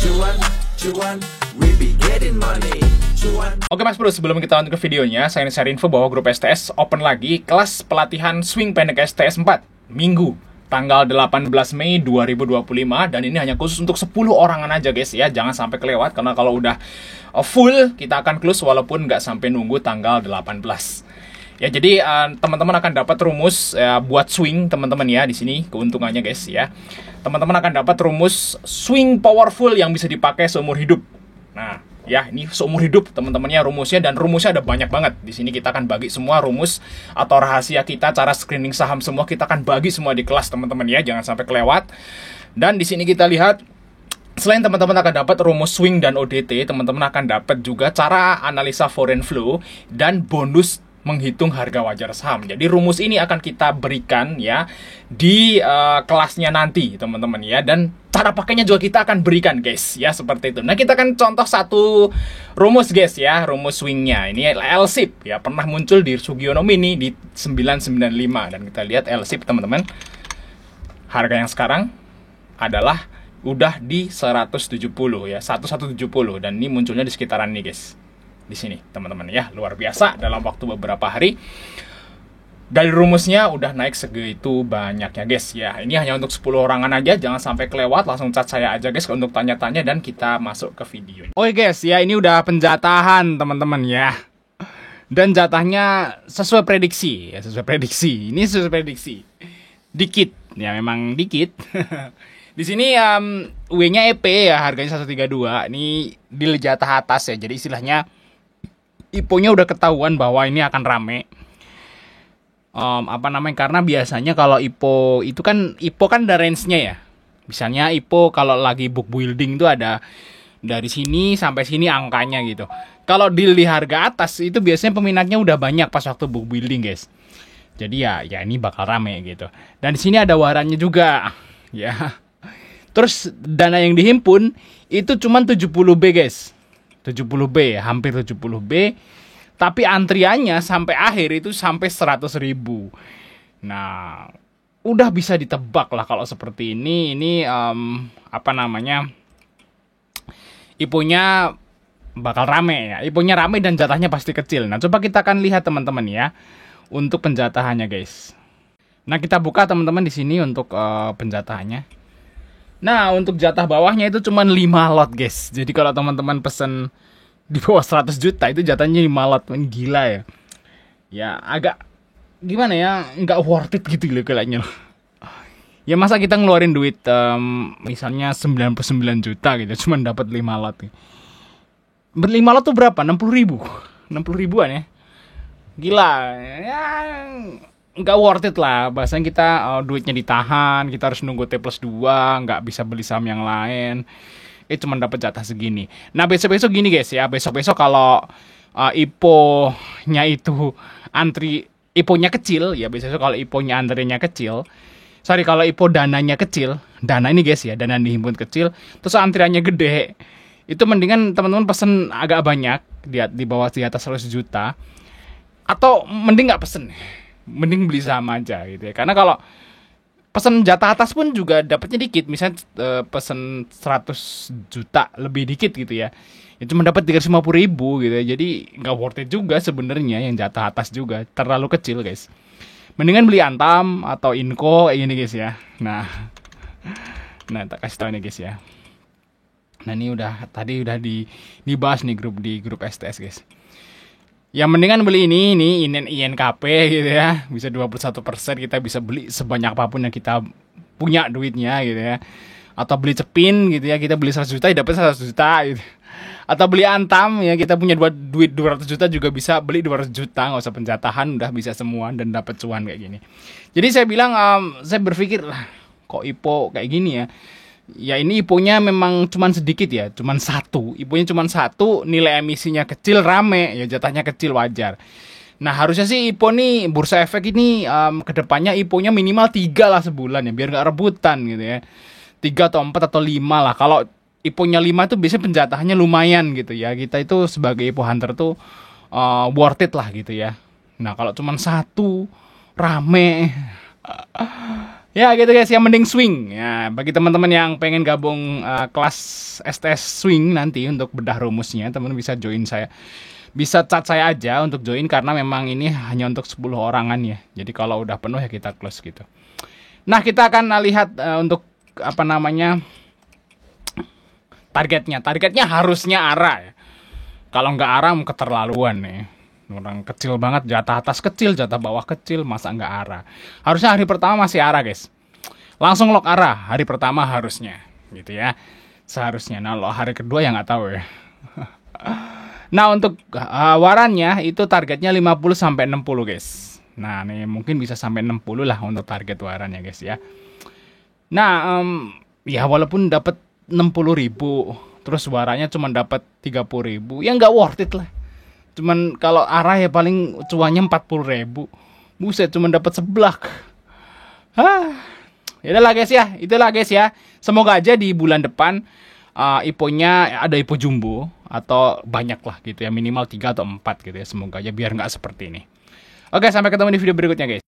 Cuan, cuan, we be getting money. Cuan. Oke Mas Bro, sebelum kita lanjut ke videonya, saya ingin share info bahwa grup STS open lagi kelas pelatihan swing pendek STS 4 Minggu tanggal 18 Mei 2025, dan ini hanya khusus untuk 10 orangan aja guys ya. Jangan sampai kelewat, karena kalau udah full kita akan close walaupun nggak sampai nunggu tanggal 18. Ya, jadi teman-teman akan dapat rumus buat swing teman-teman ya. Di sini keuntungannya guys ya. Teman-teman akan dapat rumus swing powerful yang bisa dipakai seumur hidup. Nah, ya ini seumur hidup teman-temannya rumusnya, dan rumusnya ada banyak banget. Di sini kita akan bagi semua rumus atau rahasia kita, cara screening saham semua kita akan bagi semua di kelas teman-teman ya. Jangan sampai kelewat. Dan di sini kita lihat, selain teman-teman akan dapat rumus swing dan ODT, teman-teman akan dapat juga cara analisa foreign flow dan bonus menghitung harga wajar saham. Jadi rumus ini akan kita berikan ya di kelasnya nanti teman-teman ya, dan cara pakainya juga kita akan berikan guys ya, seperti itu. Nah, kita akan contoh satu rumus guys ya, rumus swingnya. Ini LSIP ya, pernah muncul di Sugiono Mini di 995, dan kita lihat LSIP teman-teman. Harga yang sekarang adalah udah di 170 ya, 1170, dan ini munculnya di sekitaran ini guys. Di sini teman-teman ya, luar biasa dalam waktu beberapa hari. Dari rumusnya udah naik segitu banyaknya guys ya. Ini hanya untuk 10 orangan aja, jangan sampai kelewat. Langsung chat saya aja guys untuk tanya-tanya, dan kita masuk ke video. Oke guys ya, ini udah penjatahan teman-teman ya. Dan jatahnya sesuai prediksi ya, sesuai prediksi. Ini sesuai prediksi. Dikit ya, memang dikit. Di sini W-nya EP ya, harganya 132. Ini di jatah atas ya. Jadi istilahnya IPO-nya udah ketahuan bahwa ini akan rame. Karena biasanya kalau IPO kan ada range-nya ya. Misalnya IPO kalau lagi book building itu ada dari sini sampai sini angkanya gitu. Kalau deal di harga atas itu biasanya peminatnya udah banyak pas waktu book building guys. Jadi ya ini bakal rame gitu. Dan di sini ada warannya juga ya. Terus dana yang dihimpun itu cuma 70B guys. 70B, hampir 70B. Tapi antriannya sampai akhir itu sampai 100.000. Nah, udah bisa ditebak lah kalau seperti ini. Ini IPO-nya bakal rame ya. IPO-nya rame dan jatahnya pasti kecil. Nah, coba kita akan lihat teman-teman ya untuk penjatahannya guys. Nah, kita buka teman-teman di sini untuk penjatahannya. Nah, untuk jatah bawahnya itu cuma 5 lot guys. Jadi kalau teman-teman pesen di bawah 100 juta itu jatahnya 5 lot. Gila ya. Ya agak gimana ya, nggak worth it gitu loh kayaknya. Ya masa kita ngeluarin duit misalnya 99 juta gitu cuma dapat 5 lot. 5 lot tuh berapa? 60.000. 60.000-an ya. Gila. Ya nggak worth it lah, bahasanya kita duitnya ditahan, kita harus nunggu T+2, nggak bisa beli saham yang lain, cuma dapat jatah segini. Nah besok-besok gini guys ya, besok-besok kalau IPO-nya itu IPO-nya kecil ya, besok kalau IPO-nya antrinya kecil, kalau IPO dananya kecil, dana ini guys ya, dana dihimpun kecil, terus antriannya gede, itu mendingan teman-teman pesen agak banyak, di bawah di atas 100 juta, atau mending nggak pesen. Mending beli saham aja gitu ya. Karena kalau pesen jatah atas pun juga dapatnya dikit. Misalnya pesen 100 juta lebih dikit gitu ya. Ya cuma dapat 350.000 gitu ya. Jadi nggak worth it juga sebenarnya yang jatah atas juga. Terlalu kecil guys. Mendingan beli Antam atau Inco kayak gini guys ya. Nah tak kasih tahu nih guys ya. Nah ini tadi udah dibahas nih di grup STS guys. Ya mendingan beli ini INKP gitu ya. Bisa 21%, kita bisa beli sebanyak apapun yang kita punya duitnya gitu ya. Atau beli Cepin gitu ya, kita beli 100 juta ya dapat 100 juta gitu. Atau beli Antam ya, kita punya duit 200 juta juga bisa beli 200 juta, nggak usah penjatahan, udah bisa semua dan dapat cuan kayak gini. Jadi saya bilang, saya berpikir lah kok IPO kayak gini ya. Ya ini IPO-nya memang cuman sedikit ya, cuman satu. IPO-nya cuman satu, nilai emisinya kecil, rame, ya jatahnya kecil wajar. Nah harusnya sih IPO nih, Bursa Efek ini kedepannya IPO-nya minimal 3 lah sebulan ya, biar gak rebutan gitu ya. 3 atau 4 atau 5 lah. Kalau IPO-nya 5 itu biasanya penjatahannya lumayan gitu ya. Kita itu sebagai IPO hunter tuh worth it lah gitu ya. Nah kalau cuman satu, rame, Ya gitu guys, yang mending swing. Ya, bagi teman-teman yang pengen gabung kelas STS swing nanti untuk bedah rumusnya, teman-teman bisa join saya. Bisa chat saya aja untuk join karena memang ini hanya untuk 10 orangan ya. Jadi kalau udah penuh ya kita close gitu. Nah, kita akan lihat untuk apa namanya targetnya. Targetnya harusnya arah ya. Kalau nggak arah keterlaluan nih. Orang kecil banget, jatah atas kecil, jatah bawah kecil, masa nggak arah. Harusnya hari pertama masih arah guys. Langsung lock arah, hari pertama harusnya. Gitu ya, seharusnya. Nah, hari kedua ya nggak tahu ya. Nah, untuk warannya itu targetnya 50-60 guys. Nah, nih mungkin bisa sampai 60 lah untuk target warannya guys ya. Nah, ya walaupun dapat 60.000, terus warannya cuma dapat 30.000, ya nggak worth it lah. Cuman kalau arah ya paling cuannya 40.000. Buset, cuma dapat seblak. Itulah guys ya, itulah guys ya. Semoga aja di bulan depan IPO-nya ada IPO jumbo atau banyak lah gitu ya, minimal 3 atau 4 gitu ya. Semoga aja biar nggak seperti ini. Oke, sampai ketemu di video berikutnya guys.